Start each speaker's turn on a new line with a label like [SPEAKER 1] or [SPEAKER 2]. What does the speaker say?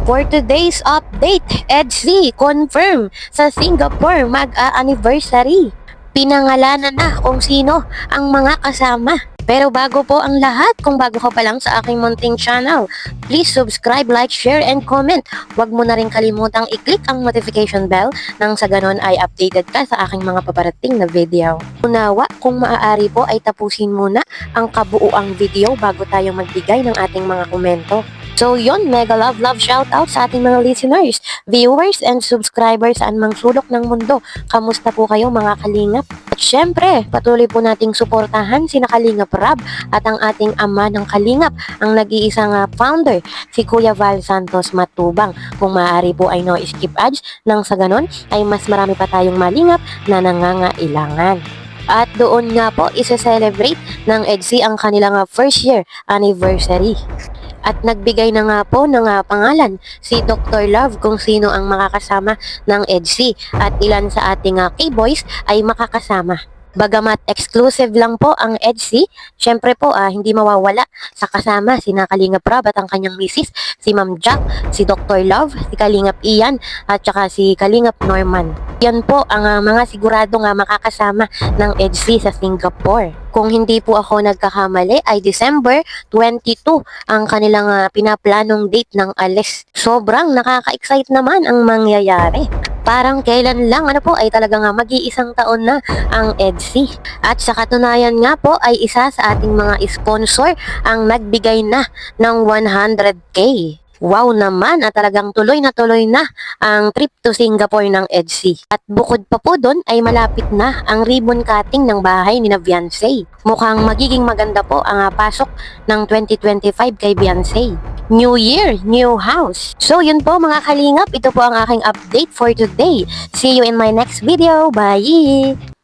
[SPEAKER 1] For today's update, EDC confirm sa Singapore mag-a-anniversary. Pinangalanan na kung sino ang mga kasama. Pero bago po ang lahat, kung bago ka pa lang sa aking munting channel, please subscribe, like, share, and comment. Huwag mo na rin kalimutang i-click ang notification bell nang sa ganon ay updated ka sa aking mga paparating na video. Unawa, kung maaari po ay tapusin muna ang kabuuang video bago tayo magbigay ng ating mga komento. So yon, mega love shoutout sa ating mga listeners, viewers, and subscribers saan mang sulok ng mundo. Kamusta po kayo mga kalingap? At syempre, patuloy po nating suportahan sina Kalingap Rab at ang ating ama ng Kalingap, ang nag-iisang founder, si Kuya Val Santos Matubang. Kung maaari po ay no skip ads, nang sa ganon ay mas marami pa tayong malingap na nangangailangan. At doon nga po isa-celebrate ng EDC ang kanilang first year anniversary. At nagbigay na nga po ng pangalan si Dr. Love kung sino ang makakasama ng EDC at ilan sa ating K-boys ay makakasama. Bagamat exclusive lang po ang EDC, syempre po hindi mawawala sa kasama si Kalingap Rab at ang kanyang misis, si Ma'am Jack, si Dr. Love, si Kalingap Ian at saka si Kalingap Norman. Yan po ang mga sigurado nga makakasama ng EDC sa Singapore. Kung hindi po ako nagkakamali ay December 22 ang kanilang pinaplanong date ng alis. Sobrang nakaka-excite naman ang mangyayari. Parang kailan lang ay talagang mag-iisang taon na ang EDC. At sa katunayan nga po ay isa sa ating mga sponsor ang nagbigay na ng 100k. Wow naman, at talagang tuloy na ang trip to Singapore ng EDC. At bukod pa po doon ay malapit na ang ribbon cutting ng bahay ni Beyonce. Mukhang magiging maganda po ang pasok ng 2025 kay Beyonce. New Year, new house. So yun po mga kalingap, ito po ang aking update for today. See you in my next video. Bye!